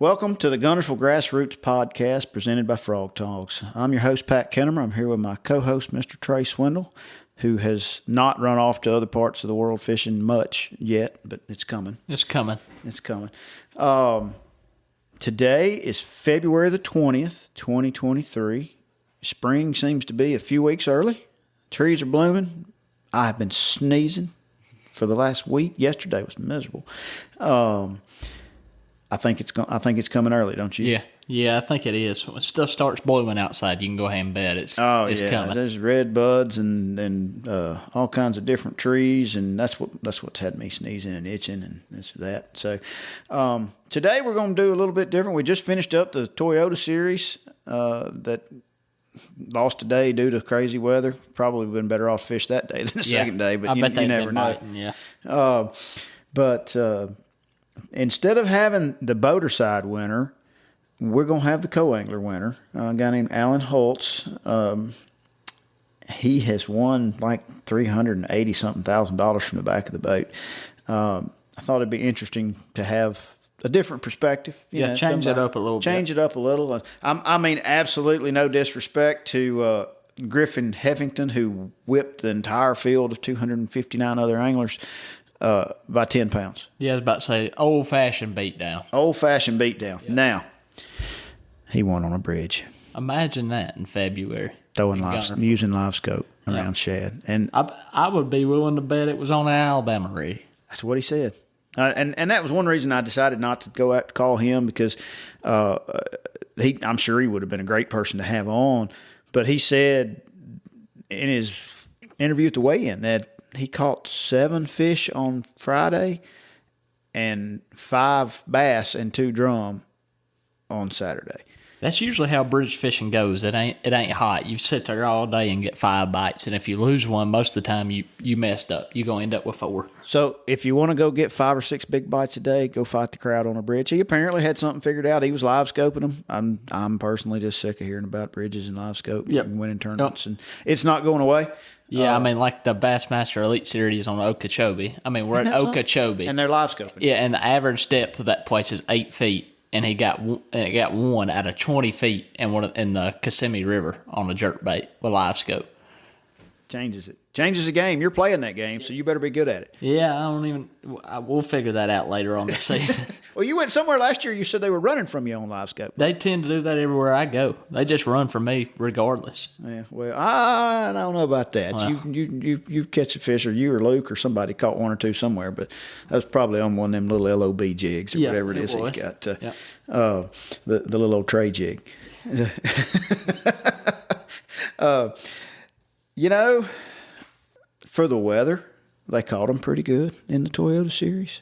Welcome to the Guntersville Grassroots Podcast presented by Frog Talks. I'm your host, Pat Kennemer. I'm here with my co-host, Mr. Trey Swindle, who has not run off to other parts of the world fishing much yet, but it's coming. It's coming. It's coming. Today is February the 20th, 2023. Spring seems to be a few weeks early. Trees are blooming. I have been sneezing for the last week. Yesterday was miserable. I think it's coming early, don't you? Yeah, I think it is. When stuff starts blooming outside, you can go ahead and bet it's coming. There's red buds and all kinds of different trees, and that's what's had me sneezing and itching and this or that. So today we're going to do a little bit different. We just finished up the Toyota series that lost today due to crazy weather. Probably been better off to fish that day than the second day, but you never know. Biting, instead of having the boater side winner, we're going to have the Coangler winner, a guy named Alan Hults. He has won like $380-something thousand from the back of the boat. I thought it'd be interesting to have a different perspective. Change it up a little bit. Change it up a little. I mean, absolutely no disrespect to Griffin Heffington, who whipped the entire field of 259 other anglers by 10 pounds. Yeah, I was about to say old-fashioned beatdown. Old-fashioned beatdown. Yeah. Now, he won on a bridge. Imagine that in February. Using live scope around shad. And I would be willing to bet it was on an Alabama rig. That's what he said. And that was one reason I decided not to go out to call him, because I'm sure he would have been a great person to have on. But he said in his interview at the weigh-in that he caught 7 fish on Friday and 5 bass and 2 drum on Saturday. That's usually how bridge fishing goes. It ain't hot. You sit there all day and get 5 bites, and if you lose one, most of the time you messed up. You're going to end up with 4. So if you want to go get 5 or 6 big bites a day, go fight the crowd on a bridge. He apparently had something figured out. He was live scoping them. I'm personally just sick of hearing about bridges and live scope and winning tournaments, and it's not going away. Yeah, like the Bassmaster Elite Series on Okeechobee. We're at Okeechobee. And they're live scoping. Yeah, and the average depth of that place is 8 feet. And it got 1 out of 20 feet in the Kissimmee River on a jerkbait with live scope. Changes the game. You're playing that game, so you better be good at it. Yeah, we'll figure that out later on the season. Well, you went somewhere last year. You said they were running from you on live scope. They tend to do that everywhere I go. They just run from me regardless. Yeah, well, I don't know about that. Well, you catch a fish, or you or Luke or somebody caught 1 or 2 somewhere, but that was probably on one of them little LOB jigs or whatever it is he's got. The little old Trey jig. For the weather, they caught them pretty good in the Toyota series.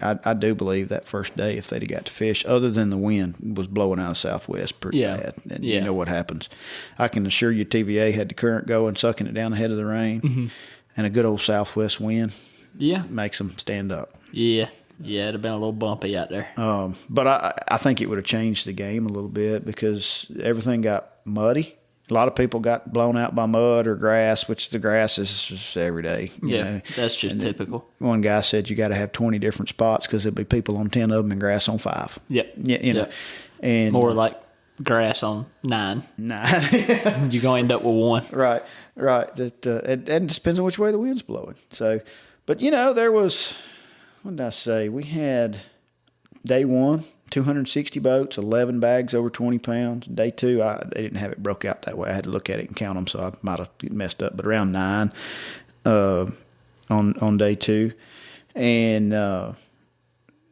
I do believe that first day, if they'd have got to fish, other than the wind was blowing out of the southwest pretty bad, and you know what happens. I can assure you TVA had the current going, sucking it down ahead of the rain, and a good old southwest wind makes them stand up. Yeah, it'd have been a little bumpy out there. But I think it would have changed the game a little bit, because everything got muddy. A lot of people got blown out by mud or grass, which the grass is just every day. You know? That's just typical. One guy said you got to have 20 different spots because there'll be people on 10 of them and grass on 5. Yep. Yeah, and more like grass on 9. You're going to end up with 1. Right. That and it depends on which way the wind's blowing. So, but there was, what did I say? We had day 1. 260 boats, 11 bags over 20 pounds. Day 2, they didn't have it broke out that way. I had to look at it and count them, so I might have messed up. But around 9 on day 2, and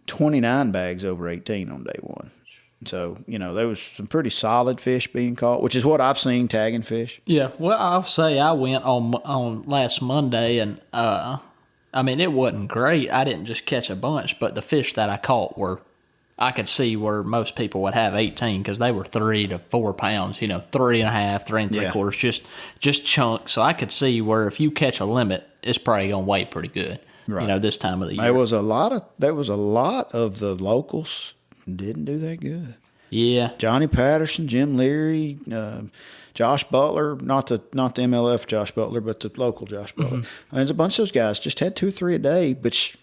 29 bags over 18 on day 1. So, there was some pretty solid fish being caught, which is what I've seen tagging fish. Yeah, well, I'll say I went on last Monday, and it wasn't great. I didn't just catch a bunch, but the fish that I caught I could see where most people would have 18, because they were 3 to 4 pounds, 3.5, 3 3/4, just chunks. So I could see where if you catch a limit, it's probably going to weigh pretty good, this time of the year. There was a lot of the locals didn't do that good. Yeah. Johnny Patterson, Jim Leary, Josh Butler, not the MLF Josh Butler, but the local Josh Butler. There's a bunch of those guys just had 2 or 3 a day, which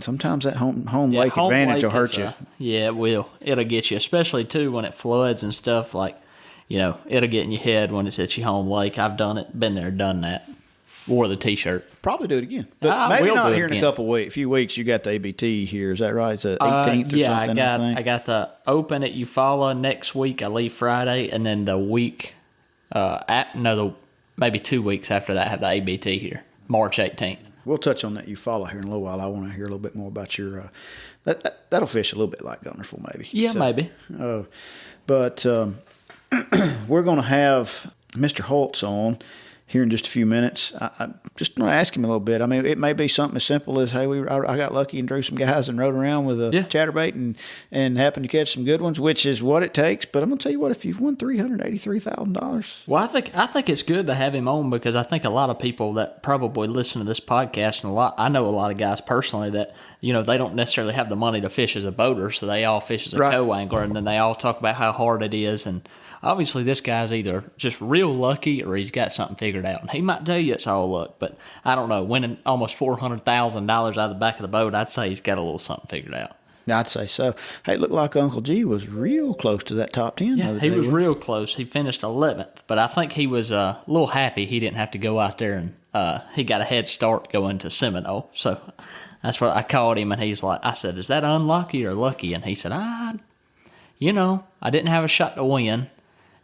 sometimes that home lake home advantage lake will hurt you. Yeah, it will. It'll get you, especially too when it floods and stuff. Like, it'll get in your head when it's at your home lake. I've done it, been there, done that. Wore the T-shirt. Probably do it again, but I maybe will not do it here in a few weeks. You got the ABT here, is that right? It's the 18th or something. I got the Open at Eufaula next week. I leave Friday, and then the week, maybe 2 weeks after that, I have the ABT here, March 18th. We'll touch on that Eufaula here in a little while. I want to hear a little bit more about your. That'll fish a little bit like Guntersville, maybe. Yeah, maybe. But we're going to have Mr. Hults on here in just a few minutes. I just want to ask him a little bit. I mean, it may be something as simple as, hey, I got lucky and drew some guys and rode around with a chatterbait and happened to catch some good ones, which is what it takes. But I'm going to tell you what, if you've won $383,000. Well, I think it's good to have him on because I think a lot of people that probably listen to this podcast, and I know a lot of guys personally that, they don't necessarily have the money to fish as a boater, so they all fish as a co-angler, and then they all talk about how hard it is. And obviously this guy's either just real lucky or he's got something figured out. And he might tell you it's all luck, but I don't know. Winning almost $400,000 out of the back of the boat, I'd say he's got a little something figured out. I'd say so. Hey, it looked like Uncle G was real close to that top 10. Yeah, he was real close. He finished 11th, but I think he was a little happy he didn't have to go out there and he got a head start going to Seminole. So that's what I called him, and he's like, I said, is that unlucky or lucky? And he said, I didn't have a shot to win.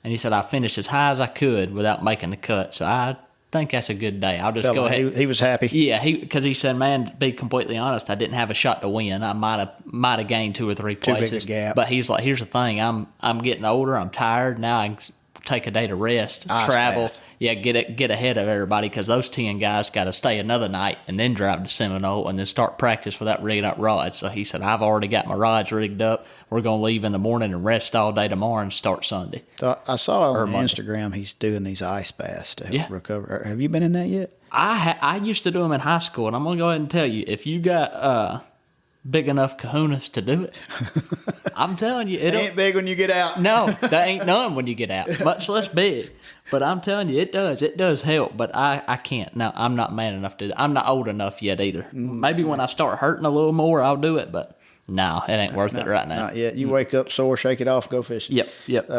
And he said, I finished as high as I could without making the cut. So I think that's a good day. I'll just go ahead. He was happy. Yeah, because he said, man, to be completely honest, I didn't have a shot to win. I might have gained 2 or 3 places. Too big a gap. But he's like, here's the thing. I'm getting older. I'm tired. Now I can take a day to rest, travel. Path. Yeah, get ahead of everybody because those 10 guys got to stay another night and then drive to Seminole and then start practice without rigging up rods. So he said, I've already got my rods rigged up. We're going to leave in the morning and rest all day tomorrow and start Sunday. So I saw on Instagram he's doing these ice baths to help recover. Have you been in that yet? I used to do them in high school, and I'm going to go ahead and tell you, if you got big enough kahunas to do it, I'm telling you. It ain't big when you get out. No, there ain't none when you get out, much less big. But I'm telling you, it does. It does help, but I can't. No, I'm not man enough to do that. I'm not old enough yet either. Maybe when I start hurting a little more, I'll do it, but no, it ain't worth it right now. Not yet. You wake up sore, shake it off, go fishing. Yep.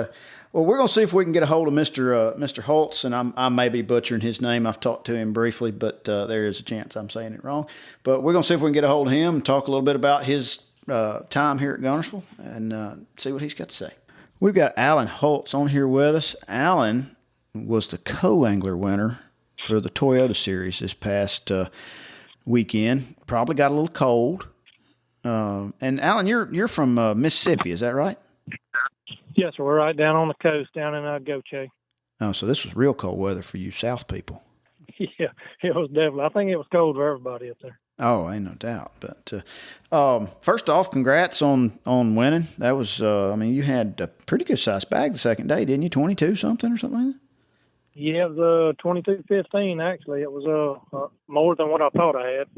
Well, we're going to see if we can get a hold of Mr. Hults, and I may be butchering his name. I've talked to him briefly, but there is a chance I'm saying it wrong. But we're going to see if we can get a hold of him and talk a little bit about his time here at Guntersville and see what he's got to say. We've got Alan Hults on here with us. Alan was the co-angler winner for the Toyota Series this past weekend. Probably got a little cold. And Alan, you're from Mississippi, is that right? Yes, sir. We're right down on the coast, down in Goche. Oh, so this was real cold weather for you South people. Yeah, it was definitely. I think it was cold for everybody up there. Oh, ain't no doubt. But first off, congrats on winning. That was, you had a pretty good sized bag the second day, didn't you? 22 something or something like that? Yeah, it was 22.15 actually. It was more than what I thought I had.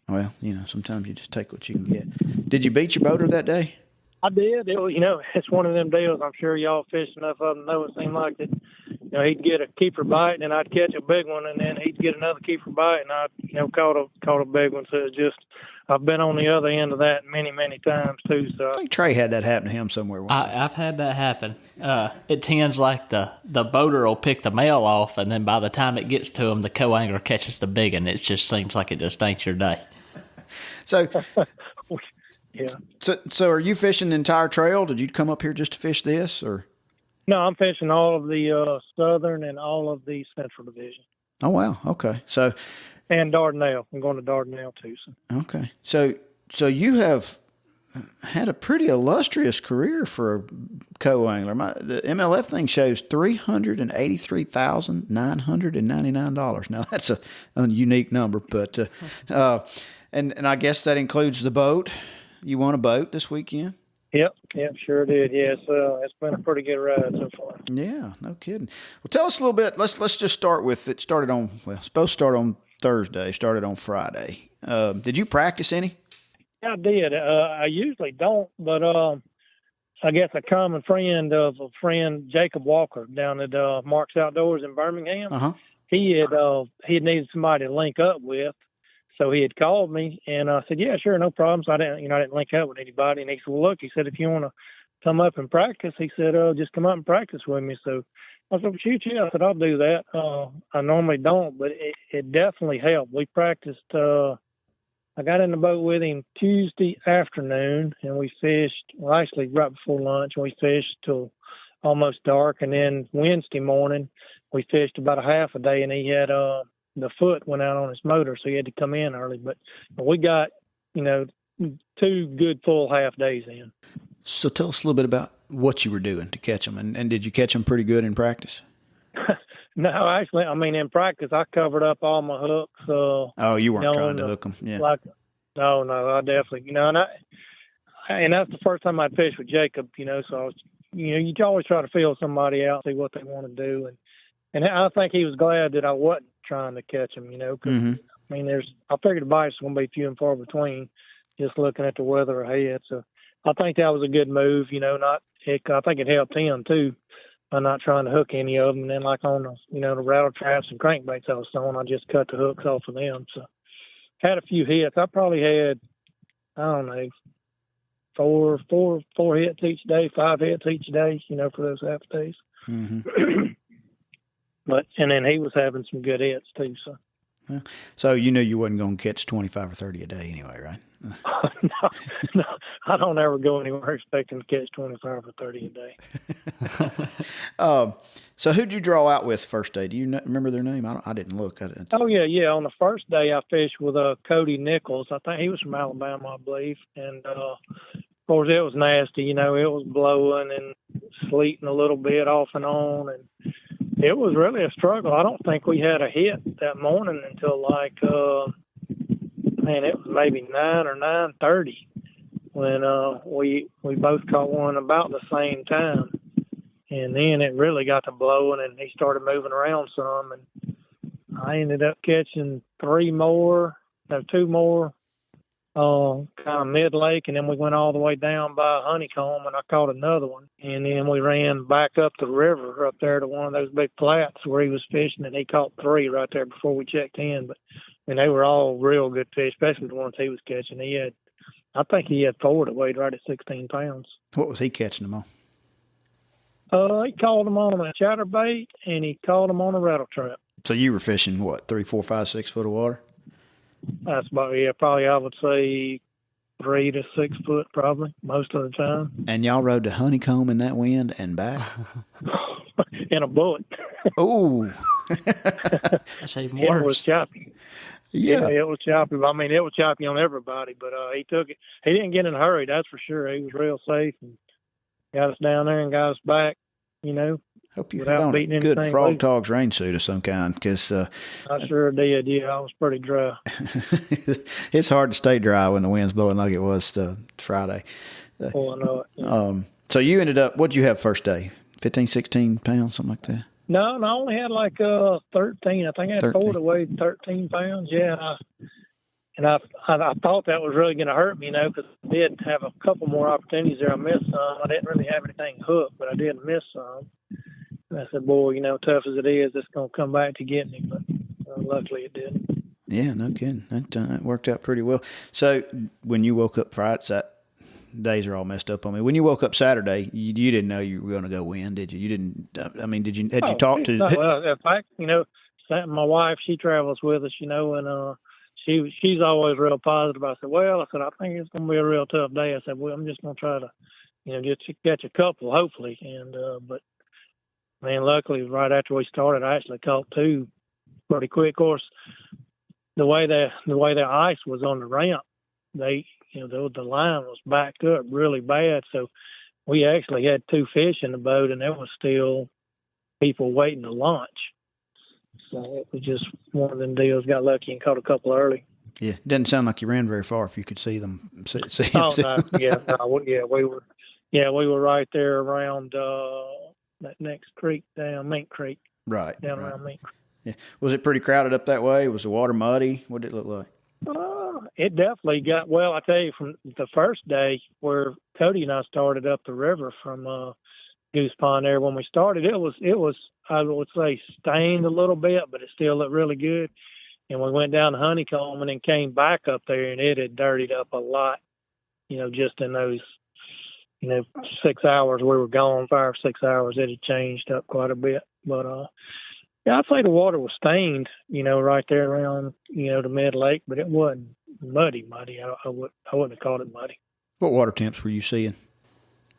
Well, sometimes you just take what you can get. Did you beat your boater that day? I did. It's one of them deals. I'm sure y'all fished enough of them know it seemed like that. He'd get a keeper bite, and then I'd catch a big one, and then he'd get another keeper bite, and I'd caught a big one. So it's just I've been on the other end of that many, many times too. So I think Trey had that happen to him somewhere. I've had that happen. It tends like the boater will pick the male off, and then by the time it gets to him, the co-angler catches the big one. It just seems like it just ain't your day. So. Yeah. So are you fishing the entire trail? Did you come up here just to fish this, or? No, I'm fishing all of the southern and all of the central division. Oh wow, okay. So. And Dardanelle. I'm going to Dardanelle too. So. Okay. So you have had a pretty illustrious career for a co-angler. The MLF thing shows $383,999. Now that's a unique number, but and I guess that includes the boat. You won a boat this weekend? Yep, sure did. Yeah, it's been a pretty good ride so far. Yeah, no kidding. Well, tell us a little bit. Let's just start with it. Started on supposed to start on Thursday. Started on Friday. Did you practice any? Yeah, I did. I usually don't, but I guess a common friend of a friend, Jacob Walker, down at Mark's Outdoors in Birmingham. Uh-huh. He had needed somebody to link up with. So he had called me, and I said, yeah, sure, no problem. So I didn't link up with anybody. And he said, well, look, he said, if you want to come up and practice, he said, just come up and practice with me. So I said, well, shoot, yeah. I said, I'll do that. I normally don't, but it definitely helped. We practiced. I got in the boat with him Tuesday afternoon, and we fished, well, actually right before lunch, and we fished till almost dark. And then Wednesday morning, we fished about a half a day, and he had the foot went out on his motor, so he had to come in early. But we got, 2 good full half days in. So tell us a little bit about what you were doing to catch them, and did you catch them pretty good in practice? No, actually, in practice, I covered up all my hooks. Oh, you weren't trying to hook them, yeah. No, I definitely, and that's the first time I'd fished with Jacob, so I was, you always try to feel somebody out, see what they want to do, and I think he was glad that I wasn't trying to catch him, because I figured the bites were going to be few and far between, just looking at the weather ahead. So I think that was a good move, I think it helped him too, by not trying to hook any of them. And then like on the rattle traps and crankbaits I was throwing, I just cut the hooks off of them. So had a few hits. I probably had, I don't know, four hits each day, 5 hits each day, for those half days. Mm-hmm. And then he was having some good hits too. So. Yeah. So you knew you wasn't going to catch 25 or 30 a day anyway, right? No, I don't ever go anywhere expecting to catch 25 or 30 a day. So who'd you draw out with first day? Do you remember their name? I didn't look. Oh, yeah. On the first day, I fished with Cody Nichols. I think he was from Alabama, I believe. And, of course, it was nasty. It was blowing and sleeting a little bit off and on. And it was really a struggle. I don't think we had a hit that morning until it was maybe 9 or 9:30 when we both caught one about the same time. And then it really got to blowing, and he started moving around some. And I ended up catching 2 more, kind of mid-lake, and then we went all the way down by Honeycomb, and I caught another one. And then we ran back up the river up there to one of those big flats where he was fishing, and he caught 3 right there before we checked in. But they were all real good fish, especially the ones he was catching. I think he had 4 that weighed right at 16 pounds. What was he catching them on? He caught them on a chatterbait, and he caught them on a rattle trap. So you were fishing, what, 3, 4, 5, 6 foot of water? That's about, probably I would say 3 to 6 foot probably, most of the time. And y'all rode to Honeycomb in that wind and back? In a bullet. Oh. That's even worse. It was choppy. Yeah, it was choppy. It was choppy on everybody, but he took it. He didn't get in a hurry, that's for sure. He was real safe and got us down there and got us back, Hope you had on a good Frog Togs rain suit of some kind, because I sure did. Yeah, I was pretty dry. It's hard to stay dry when the wind's blowing like it was Friday. Oh, I know it. Yeah. So you ended up, what'd you have first day? 15, 16 pounds, something like that? No, I only had 13. I think I had 13. 4 that weighed 13 pounds. Yeah, and I thought that was really going to hurt me, because I did have a couple more opportunities there. I missed some. I didn't really have anything hooked, but I did miss some. And I said, boy, tough as it is, it's going to come back to get me. But luckily it did. Yeah, no kidding. That worked out pretty well. So when you woke up Friday, days are all messed up on me. When you woke up Saturday, you didn't know you were going to go win, did you? You didn't. Had you talked to? Well, in fact, my wife, she travels with us, and she's always real positive. I said, I think it's going to be a real tough day. I said, well, I'm just going to try to, just catch a couple, hopefully. And but man, luckily, right after we started, I actually caught 2 pretty quick. Of course, the way the ice was on the ramp, the line was backed up really bad. So we actually had 2 fish in the boat, and there was still people waiting to launch. So it was just one of them deals. Got lucky and caught a couple early. Yeah, it doesn't sound like you ran very far if you could see them. No, we were right there around that next creek down Mink Creek. Right. Around Mink Creek. Yeah. Was it pretty crowded up that way? Was the water muddy? What did it look like? It definitely got, I tell you, from the first day where Cody and I started up the river from Goose Pond there, when we started, it was, I would say, stained a little bit, but it still looked really good. And we went down the Honeycomb and then came back up there, and it had dirtied up a lot, just in those, 6 hours we were gone, 5 or 6 hours, it had changed up quite a bit. But, yeah, I'd say the water was stained, right there around, the mid-lake, but it wasn't muddy. I wouldn't have called it muddy. What water temps were you seeing?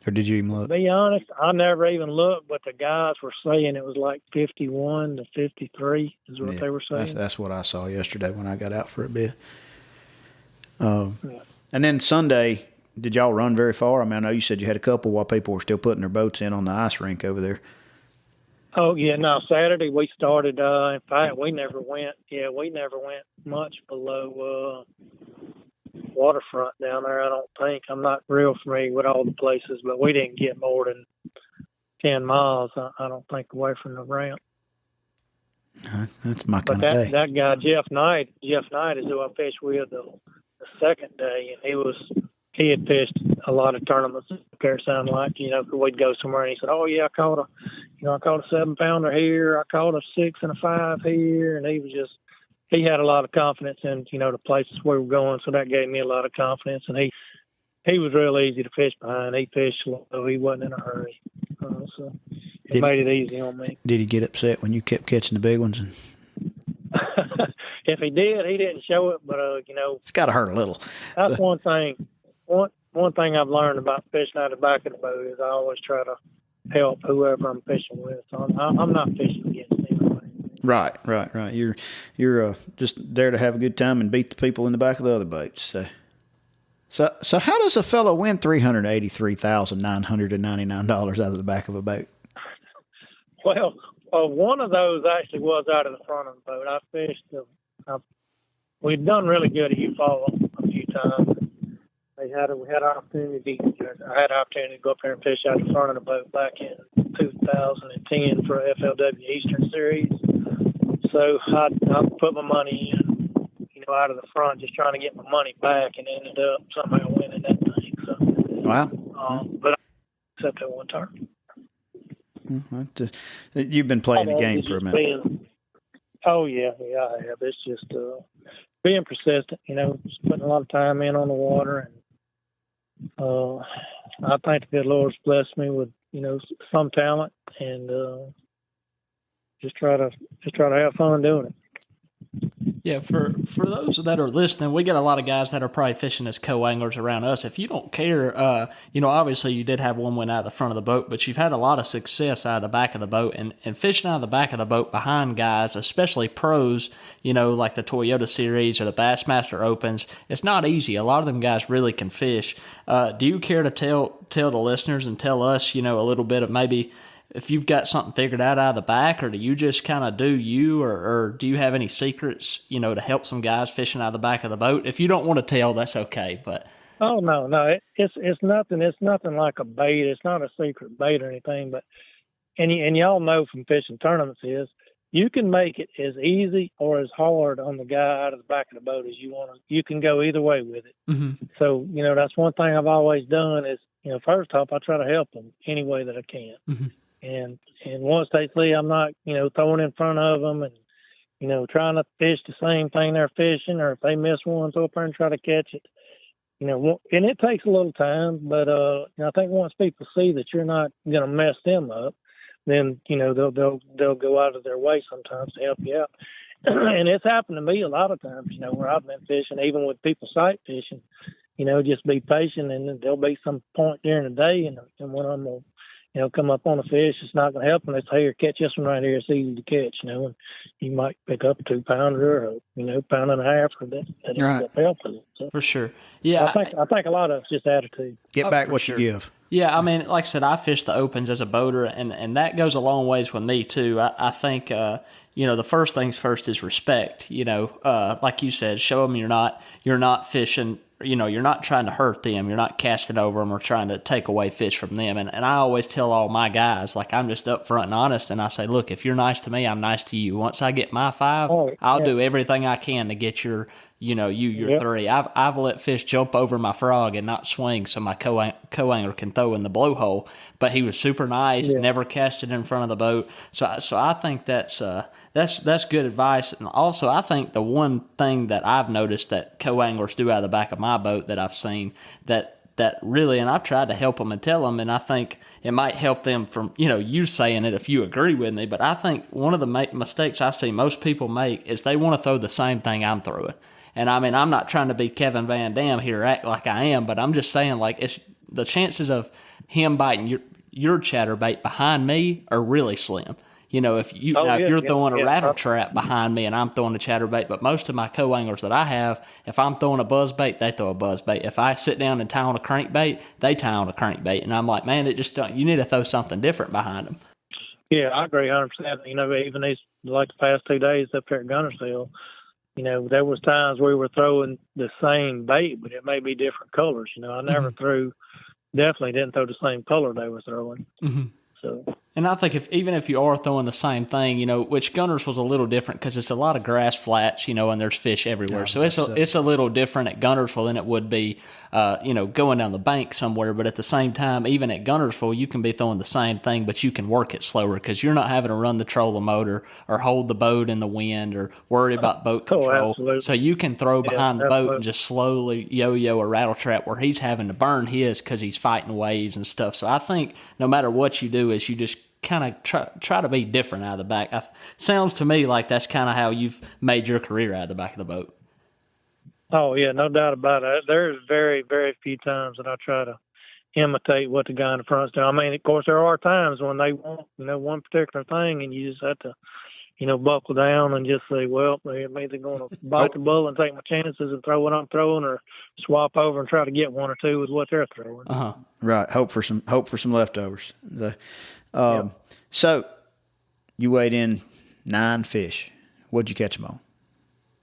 Or did you even look? To be honest, I never even looked, but the guys were saying it was like 51 to 53 is what they were saying. That's what I saw yesterday when I got out for a bit. And then Sunday, did y'all run very far? I mean, I know you said you had a couple while people were still putting their boats in on the ice rink over there. Oh, yeah, no, Saturday we started, in fact, we never went much below waterfront down there, I don't think. I'm not real familiar with all the places, but we didn't get more than 10 miles, I don't think, away from the ramp. That's my kind of day. That guy, Jeff Knight is who I fished with the second day, and he had fished a lot of tournaments there, sounded like, we'd go somewhere and he said, oh yeah, I caught a 7-pounder here, I caught a 6 and a 5 here, and he had a lot of confidence in, the places we were going, so that gave me a lot of confidence, and he was real easy to fish behind. He fished slow, he wasn't in a hurry, so it made it easy on me. Did he get upset when you kept catching the big ones? If he did, he didn't show it, but it's got to hurt a little. That's one thing. One thing I've learned about fishing out the back of the boat is I always try to help whoever I'm fishing with. So I'm not fishing against anybody. Right. You're just there to have a good time and beat the people in the back of the other boats. So how does a fellow win $383,999 out of the back of a boat? Well, one of those actually was out of the front of the boat. I fished. We'd done really good at Eufaula a few times. We had opportunity. I had opportunity to go up there and fish out the front of the boat back in 2010 for FLW Eastern Series. So I put my money in, out of the front, just trying to get my money back, and ended up somehow winning that thing. So wow. But I except that one turn. You've been playing the game for a minute. Oh yeah, I have. It's just being persistent. Just putting a lot of time in on the water, and I think the good Lord's blessed me with some talent, and just try to have fun doing it. Yeah, for those that are listening, we get a lot of guys that are probably fishing as co-anglers around us. If you don't care, obviously you did have one win out of the front of the boat, but you've had a lot of success out of the back of the boat. And fishing out of the back of the boat behind guys, especially pros, like the Toyota Series or the Bassmaster Opens, it's not easy. A lot of them guys really can fish. Do you care to tell the listeners and tell us, a little bit of maybe if you've got something figured out of the back, or do you just kind of do you, or do you have any secrets, to help some guys fishing out of the back of the boat? If you don't want to tell, that's okay. But oh no, it's nothing. It's nothing like a bait. It's not a secret bait or anything. But and y'all know from fishing tournaments is you can make it as easy or as hard on the guy out of the back of the boat as you want to. You can go either way with it. Mm-hmm. So that's one thing I've always done is first off I try to help them any way that I can. Mm-hmm. And once they see I'm not, throwing in front of them and, trying to fish the same thing they're fishing, or if they miss one, throw up there and try to catch it, and it takes a little time, but, I think once people see that you're not going to mess them up, then, they'll go out of their way sometimes to help you out. And it's happened to me a lot of times, where I've been fishing, even with people sight fishing, just be patient, and then there'll be some point during the day, and one of them will, come up on a fish, it's not going to help them. They say, here, catch this one right here. It's easy to catch, and you might pick up a 2-pounder or, pound and a half, or that right. help with it. So, for sure. Yeah. I think a lot of it's just attitude. Get back what you give. Yeah, I mean, like I said, I fish the Opens as a boater, and that goes a long ways with me, too. I think, the first things first is respect. Like you said, show them you're not fishing, you're not trying to hurt them. You're not casting over them or trying to take away fish from them. And I always tell all my guys, like, I'm just upfront and honest, and I say, look, if you're nice to me, I'm nice to you. Once I get my 5, I'll do everything I can to get your you're 3. I've let fish jump over my frog and not swing so my co-angler can throw in the blowhole. But he was super nice, never cast it in front of the boat. So I think that's good advice. And also, I think the one thing that I've noticed that co-anglers do out of the back of my boat that I've seen that really, and I've tried to help them and tell them, and I think it might help them from, you saying it if you agree with me, but I think one of the mistakes I see most people make is they want to throw the same thing I'm throwing. And I mean, I'm not trying to be Kevin Van Dam here, act like I am, but I'm just saying, like, it's the chances of him biting your chatterbait behind me are really slim. If you're throwing a rattle trap behind me and I'm throwing a chatterbait, but most of my co-anglers that I have, if I'm throwing a buzzbait, they throw a buzzbait. If I sit down and tie on a crankbait, they tie on a crankbait. And I'm like, man, you need to throw something different behind them. Yeah, I agree 100%. Even these, like the past 2 days up there at Guntersville, there was times we were throwing the same bait, but it may be different colors. I never definitely didn't throw the same color they were throwing. Mm-hmm. So. And I think even if you are throwing the same thing, which Gunners was a little different because it's a lot of grass flats, and there's fish everywhere. So it's a little different at Guntersville than it would be, going down the bank somewhere. But at the same time, even at Guntersville, you can be throwing the same thing, but you can work it slower because you're not having to run the trolling motor or hold the boat in the wind or worry about boat control. Absolutely. So you can throw behind the boat and just slowly yo-yo a rattle trap where he's having to burn his because he's fighting waves and stuff. So I think no matter what you do is you just kind of try to be different out of the back. Sounds to me like that's kind of how you've made your career out of the back of the boat. Oh, yeah, no doubt about it. There's very, very few times that I try to imitate what the guy in the front's doing. I mean, of course, there are times when they want, one particular thing, and you just have to, buckle down and just say, well, I'm either going to bite the bullet and take my chances and throw what I'm throwing, or swap over and try to get one or two with what they're throwing. Right. Hope for some leftovers. So you weighed in 9 fish. What'd you catch them on?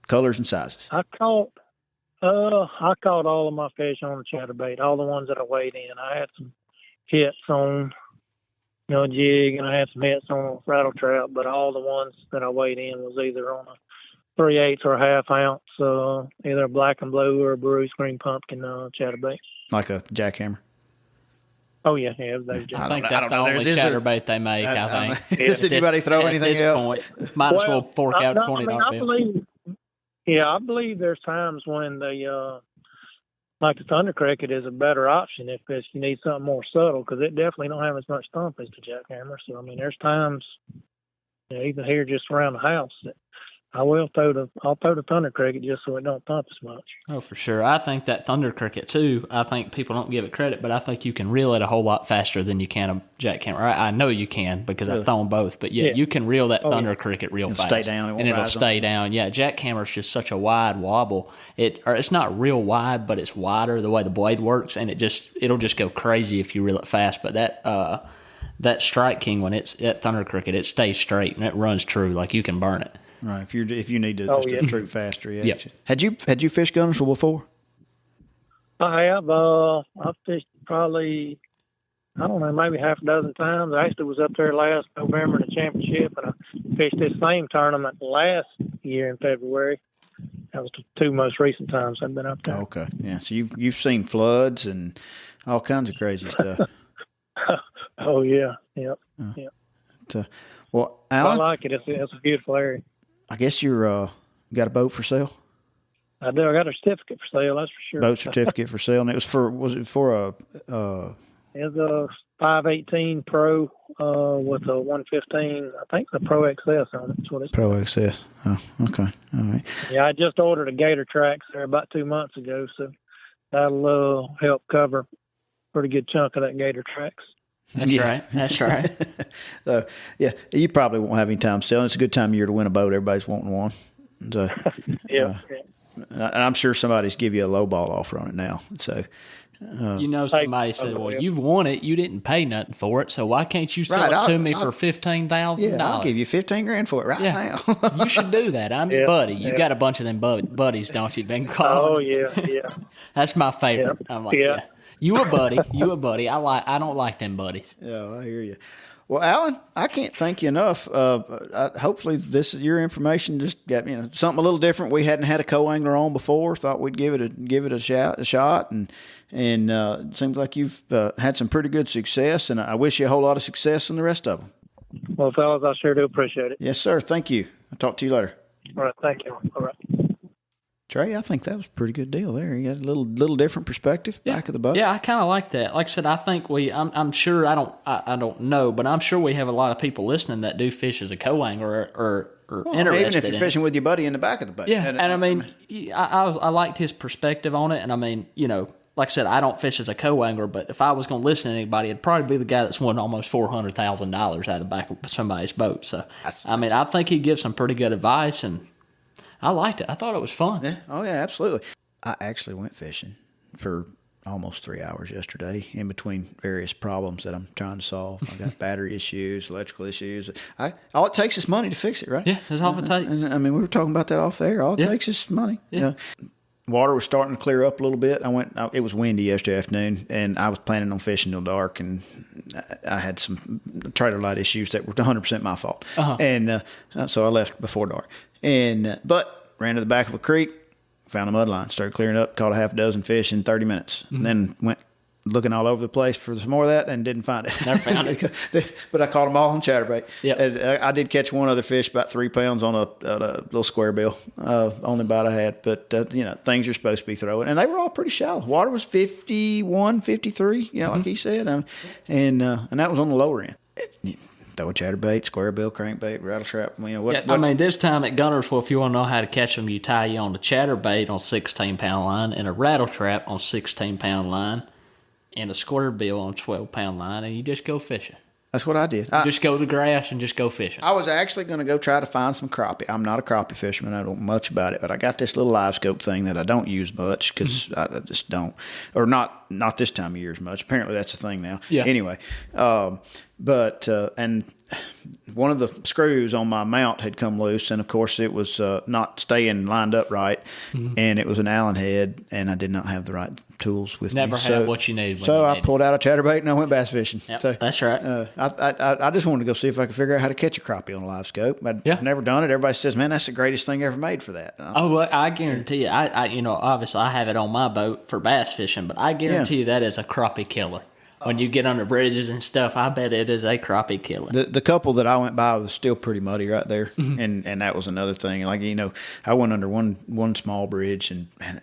Colors and sizes. I caught all of my fish on the chatterbait, all the ones that I weighed in. I had some hits on, a jig, and I had some hits on a rattle trap, but all the ones that I weighed in was either on a 3/8 or a half ounce, either a black and blue or a Bruce green pumpkin chatterbait. Like a jackhammer. Oh, yeah. I think that's the only chatterbait they make, I think. Does anybody throw anything else? Point, might as well fork out a $20 bill. I believe there's times when like the thunder cricket is a better option if you need something more subtle, because it definitely don't have as much thump as the jackhammer. So, I mean, there's times, even here just around the house, that I'll throw the thunder cricket just so it don't thump as much. Oh, for sure. I think that thunder cricket too, I think people don't give it credit, but I think you can reel it a whole lot faster than you can a jackhammer. I know you can because I've thrown both, but you can reel that thunder cricket real fast. Stay down, and it'll stay down. Yeah, jackhammer's just such a wide wobble. It's not real wide, but it's wider the way the blade works, and it'll just go crazy if you reel it fast. But that Strike King, when it's at thunder cricket, it stays straight and it runs true, like you can burn it. Right, if you need to troop faster, yeah. Yep. Had you fished Guntersville before? I have. I've fished probably, I don't know, maybe half a dozen times. I actually was up there last November in the championship, and I fished this same tournament last year in February. That was the 2 most recent times I've been up there. Okay, yeah. So you've seen floods and all kinds of crazy stuff. Oh yeah, yep. Well, Alan, I like it. It's a beautiful area. I guess you're got a boat for sale? I do. I got a certificate for sale, that's for sure. Boat certificate for sale, and was it for a? It's a 518 Pro with a 115. I think the Pro XS on it. That's what it's Pro XS. Oh, okay. All right. Yeah, I just ordered a Gator Tracks there about 2 months ago, so that'll help cover a pretty good chunk of that Gator Tracks. That's right. Yeah, you probably won't have any time selling. It's a good time of year to win a boat. Everybody's wanting one. So, yeah. And I'm sure somebody's give you a low ball offer on it now. So, somebody said, "Well, you've won it. You didn't pay nothing for it. So why can't you sell it to me for $15,000? Yeah, I'll give you $15,000 for it now. You should do that. I'm your buddy. You got a bunch of them buddies, don't you? Been calling. Oh yeah. That's my favorite. I'm like, yeah. You a buddy. I don't like them buddies. Yeah, I hear you. Well, Alan, I can't thank you enough. Hopefully, your information just got something a little different. We hadn't had a co-angler on before. Thought we'd give it a shot, and it seems like you've had some pretty good success. And I wish you a whole lot of success in the rest of them. Well, fellas, I sure do appreciate it. Yes, sir. Thank you. I'll talk to you later. All right, thank you. All right. Trey, I think that was a pretty good deal there. You got a little different perspective back of the boat. Yeah, I kind of like that. Like I said, I think I'm sure, I don't know, but I'm sure we have a lot of people listening that do fish as a co-angler or interested even if you're fishing with your buddy in the back of the boat. Yeah, and I mean, I liked his perspective on it, and I mean, like I said, I don't fish as a co-angler, but if I was going to listen to anybody, it'd probably be the guy that's won almost $400,000 out of the back of somebody's boat. So, I think he gives some pretty good advice, and I liked it. I thought it was fun. Yeah. Oh, yeah, absolutely. I actually went fishing for almost 3 hours yesterday in between various problems that I'm trying to solve. I got battery issues, electrical issues. All it takes is money to fix it, right? Yeah, that's all it takes. I mean, we were talking about that off the air. All it takes is money. Yeah. Water was starting to clear up a little bit. It was windy yesterday afternoon, and I was planning on fishing till dark, and I had some trailer light issues that were 100% my fault. Uh-huh. And so I left before dark. But ran to the back of a creek, found a mud line, started clearing up, caught a half dozen fish in 30 minutes, and then went looking all over the place for some more of that and didn't find it. Never found it. But I caught them all on chatterbait. Yep. I did catch one other fish, about 3 pounds on a little square bill, only about I had. But, things you're supposed to be throwing. And they were all pretty shallow. Water was 51, 53, like he said. And that was on the lower end. Throw a chatterbait, square bill, crankbait, rattle trap. I mean, this time at Guntersville, if you want to know how to catch them, you tie you on the chatterbait on 16-pound line and a rattle trap on 16-pound line and a square bill on 12-pound line, and you just go fishing. That's what I did. Just go to the grass and just go fishing. I was actually going to go try to find some crappie. I'm not a crappie fisherman. I don't know much about it, but I got this little live scope thing that I don't use much because I just don't, or not this time of year as much. Apparently that's a thing now. Yeah. Anyway, and one of the screws on my mount had come loose, and of course it was not staying lined up right, and it was an Allen head, and I did not have the right tools with me. Never had what you need. So I pulled out a chatterbait and I went bass fishing. Yep, so, that's right. I just wanted to go see if I could figure out how to catch a crappie on a live scope. I've never done it. Everybody says, "Man, that's the greatest thing ever made for that." Oh, well, I guarantee you. Obviously I have it on my boat for bass fishing, but I guarantee you that is a crappie killer. When you get under bridges and stuff, I bet it is a crappie killer. The couple that I went by was still pretty muddy right there, and that was another thing. Like I went under one small bridge, and man,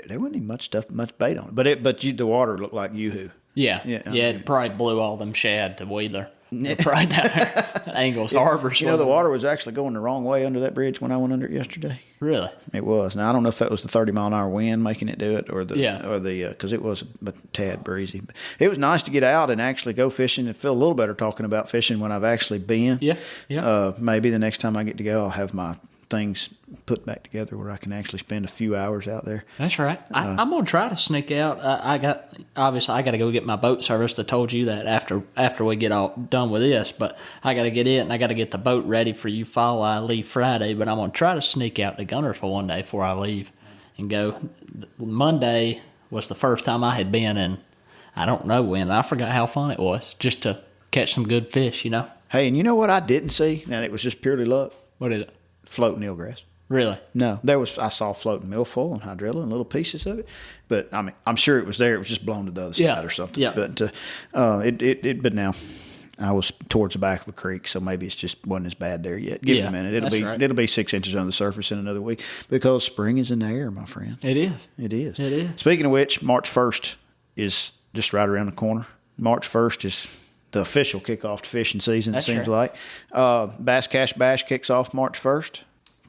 there wasn't even much bait on it. But the water looked like yoo-hoo. Yeah. It probably blew all them shad to Wheeler. Right down there, Angles Harbor. The water was actually going the wrong way under that bridge when I went under it yesterday. Really? It was. Now I don't know if that was the 30-mile-an-hour wind making it do it, or because it was a tad breezy. But it was nice to get out and actually go fishing and feel a little better talking about fishing when I've actually been. Yeah. Maybe the next time I get to go, I'll have my things put back together where I can actually spend a few hours out there. That's right. I'm gonna try to sneak out. I got to go get my boat serviced. I told you that after we get all done with this, but I got to get it and I got to get the boat ready for you fall. I leave Friday, but I'm gonna try to sneak out to Guntersville one day before I leave and go. Monday was the first time I had been in. I don't know when. I forgot how fun it was just to catch some good fish. Hey, and you know what I didn't see? And it was just purely luck. What is it? Floating eelgrass. Really? No, I saw floating milfoil and hydrilla and little pieces of it, but I mean, I'm sure it was there. It was just blown to the other side or something. Yeah. But but now I was towards the back of a creek, so maybe it just wasn't as bad there yet. Give it a minute. It'll be 6 inches on the surface in another week because spring is in the air, my friend. It is. It is. It is. Speaking of which, March 1st is just right around the corner. March 1st is the official kickoff to fishing season. That's it seems right. like Bass Cash Bash kicks off March 1st.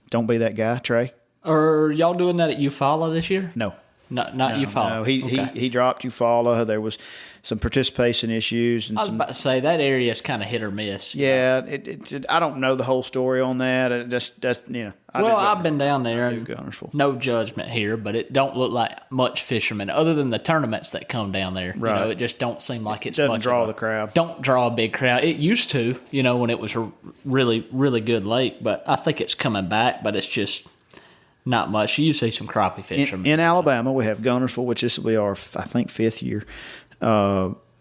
Don't be that guy, Trey. Are y'all doing that at Eufaula this year? No. Not Eufaula. No, he dropped Eufaula. There was some participation issues. And I was about to say, that area is kind of hit or miss. Yeah, I don't know the whole story on that. I've been down there, and Guntersville. No judgment here, but it don't look like much fishermen, other than the tournaments that come down there. Right. It just don't seem like it's doesn't much draw the crowd. Don't draw a big crowd. It used to, when it was a really, really good lake, but I think it's coming back, but it's just not much. You see some crappie fishermen. In Alabama, we have Guntersville, which will be our, I think, 5th year.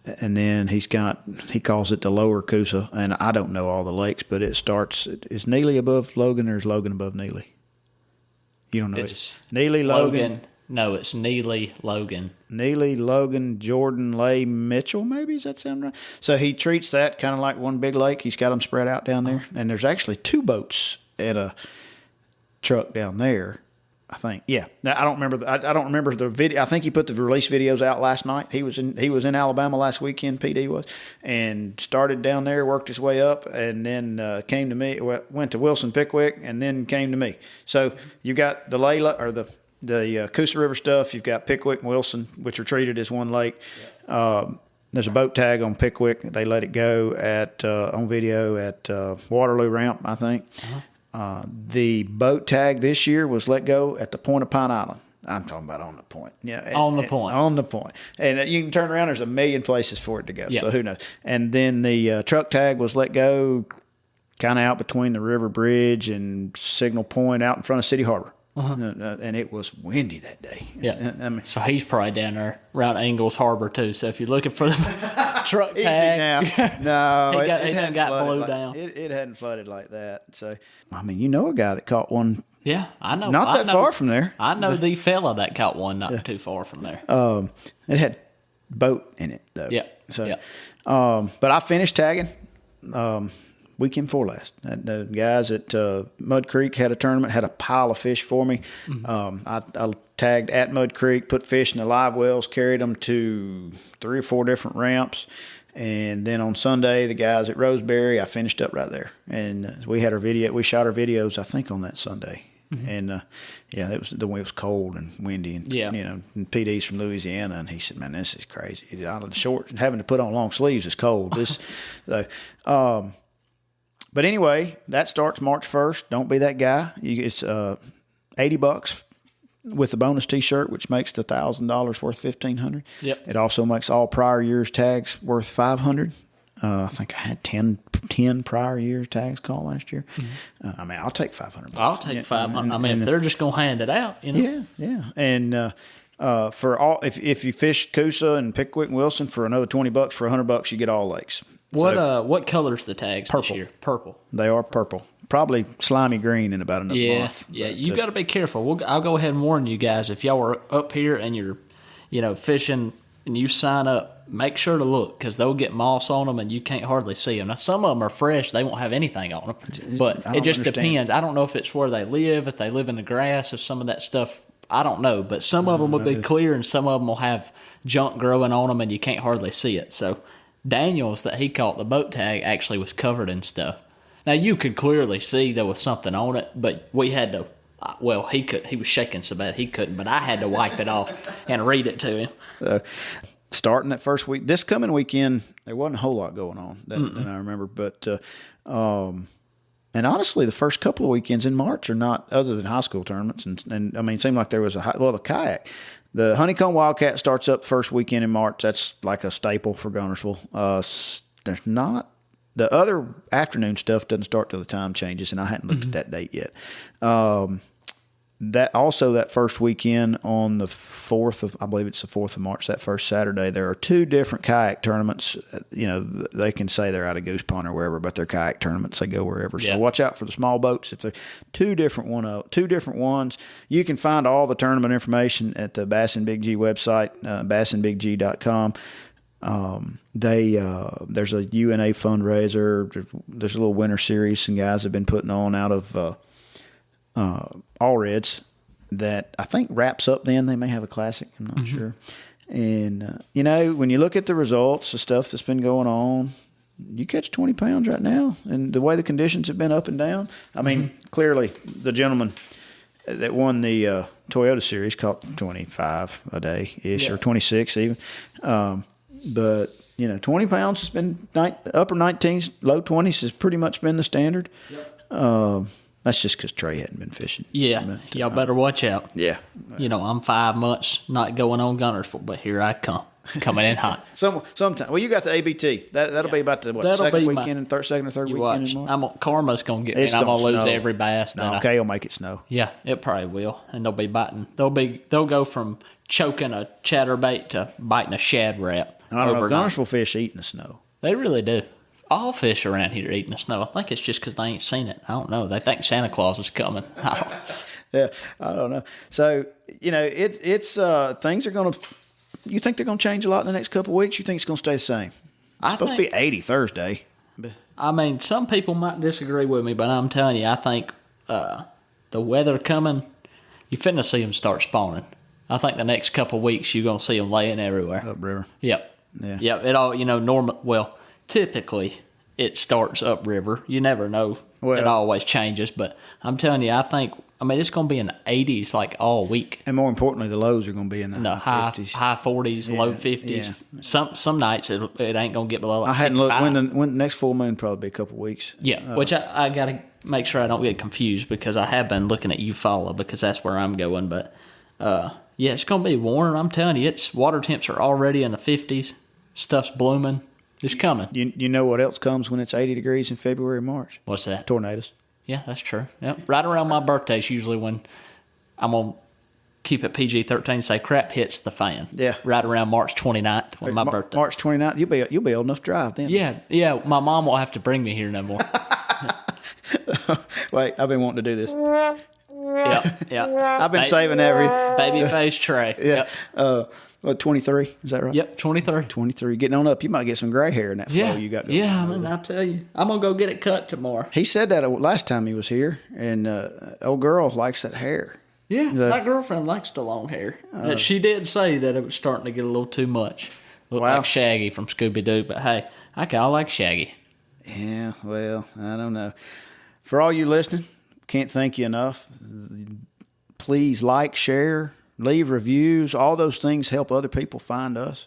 and then he calls it the Lower Coosa, and I don't know all the lakes, but it starts. Is Neely above Logan, or is Logan above Neely? You don't know. It's Neely, Logan. No, it's Neely, Logan. Neely, Logan, Jordan, Lay, Mitchell, maybe? Does that sound right? So he treats that kind of like one big lake. He's got them spread out down there. And there's actually 2 boats at a truck down there, I think. Yeah. Now, I don't remember the video. I think he put the release videos out last night. He was in Alabama last weekend, PD was, and started down there, worked his way up, and then came to me, went to Wilson Pickwick, and then came to me. So you got the Layla, or the Coosa River stuff. You've got Pickwick and Wilson, which are treated as one lake. There's a boat tag on Pickwick. They let it go on video at Waterloo Ramp, I think. The boat tag this year was let go at the point of Pine Island. I'm talking about on the point. Yeah, on the point. On the point. And you can turn around. There's a million places for it to go. Yep. So who knows? And then the truck tag was let go kind of out between the river bridge and Signal Point out in front of City Harbor. And it was windy that day. Yeah. I mean, so he's probably down there around Ingalls Harbor too. So if you're looking for the truck tag, easy now. No, he hadn't got blew down. It hadn't flooded like that. So I mean, you know a guy that caught one. Yeah, I know. Not that far from there. I know the fella that caught one not too far from there. It had boat in it though. Yeah. So, but I finished tagging. Weekend before last. The guys at Mud Creek had a tournament, had a pile of fish for me. I tagged at Mud Creek, put fish in the live wells, carried them to 3 or 4 different ramps. And then on Sunday, the guys at Roseberry, I finished up right there. And we shot our videos, I think, on that Sunday. And it was cold and windy, and and PD's from Louisiana, and he said, "Man, this is crazy. Out of the shorts and having to put on long sleeves is cold." But anyway, that starts March 1st. Don't be that guy. It's $80 with the bonus T-shirt, which makes the $1,000 worth $1,500. Yep. It also makes all prior years tags worth $500. I think I had 10 prior year tags called last year. I mean, I'll take $500. I'll take $500. I mean, if they're just gonna hand it out, you know. Yeah. And for all, if you fish Coosa and Pickwick and Wilson for another $20, for $100 you get all lakes. What color's the tags purple. this year? Purple. They are purple. Probably slimy green in about another month. Yeah, you got to be careful. I'll go ahead and warn you guys. If y'all are up here and you're, fishing and you sign up, make sure to look, because they'll get moss on them and you can't hardly see them. Now, some of them are fresh. They won't have anything on them. But it just depends. I don't know if it's where they live, if they live in the grass, if some of that stuff, I don't know. But some of them will be clear and some of them will have junk growing on them and you can't hardly see it. So Daniels, that he caught the boat tag, actually was covered in stuff. Now, you could clearly see there was something on it, but we had to, he was shaking so bad he couldn't, but I had to wipe it off and read it to him. Starting that first week, this coming weekend, there wasn't a whole lot going on that I remember, but and honestly, the first couple of weekends in March are not, other than high school tournaments, and I mean, it seemed like there was the kayak. The Honeycomb Wildcat starts up first weekend in March. That's like a staple for Guntersville. There's not, the other afternoon stuff doesn't start till the time changes, and I hadn't looked at that date yet. That first weekend on the 4th of, I believe it's the 4th of March, that first Saturday, there are 2 different kayak tournaments. They can say they're out of Goose Pond or wherever, but they're kayak tournaments. They go wherever. Yeah. So watch out for the small boats. If they're two different ones, you can find all the tournament information at the Bass and Big G website, bassandbiggg.com. There's a UNA fundraiser. There's a little winter series some guys have been putting on out of All Reds that I think wraps up then. They may have a classic. I'm not sure. And, when you look at the results, the stuff that's been going on, you catch 20 pounds right now. And the way the conditions have been up and down, I mean, clearly the gentleman that won the Toyota Series caught 25 a day-ish, or 26 even. But, 20 pounds has been upper 19s, low 20s has pretty much been the standard. Yep. That's just because Trey hadn't been fishing. Yeah, but, y'all better watch out. Yeah. I'm 5 months not going on Guntersville, but here I come, coming in hot. Sometime. Well, you got the ABT. That'll be about the second weekend and second or third weekend in March. Karma's going to get me, and I'm going to lose every bass. No, Kay will make it snow. Yeah, it probably will, and they'll be biting. They'll go from choking a chatterbait to biting a shad wrap. I don't know. overnight. Guntersville fish eat in the snow. They really do. All fish around here eating the snow. I think it's just because they ain't seen it. I don't know. They think Santa Claus is coming. Yeah, I don't know. So, it's things are going to. You think they're going to change a lot in the next couple of weeks? You think it's going to stay the same? It's supposed to be 80 Thursday. I mean, some people might disagree with me, but I'm telling you, I think the weather coming, you're finna see them start spawning. I think the next couple of weeks you're going to see them laying everywhere. Upriver. Yep. Yeah. Yep. It all, typically it starts upriver. You never know. Well, it always changes, but I'm telling you, it's going to be in the 80s like all week. And more importantly, the lows are going to be in the high 50s. High 40s, low 50s. Yeah. Some nights it ain't going to get below. Like I hadn't 55. looked when the next full moon probably be a couple of weeks. Yeah, which I got to make sure I don't get confused because I have been looking at Eufaula because that's where I'm going. But it's going to be warm. I'm telling you, water temps are already in the 50s. Stuff's blooming. It's coming. You know what else comes when it's 80 degrees in February and March? What's that? Tornadoes. Yeah, that's true. Yep. Right around my birthday is usually when I'm going to keep it PG-13, say crap hits the fan. Yeah. Right around March 29th when my birthday. March 29th, you'll be old enough to drive then. Yeah. My mom won't have to bring me here no more. Wait, I've been wanting to do this. Yeah. I've been saving every baby face Trey. Yeah. Yep. 23, is that right? Yep, 23. 23. Getting on up, you might get some gray hair in that flow you got going on. Yeah, I'll tell you. I'm going to go get it cut tomorrow. He said that last time he was here, and old girl likes that hair. Yeah, my girlfriend likes the long hair. She did say that it was starting to get a little too much. Looked like Shaggy from Scooby-Doo, but hey, I kind of like Shaggy. Yeah, well, I don't know. For all you listening, can't thank you enough. Please like, share, leave reviews. All those things help other people find us.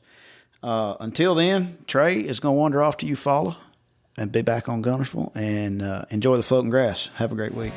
Until then, Trey is going to wander off to Eufaula and be back on Guntersville and enjoy the floating grass. Have a great week.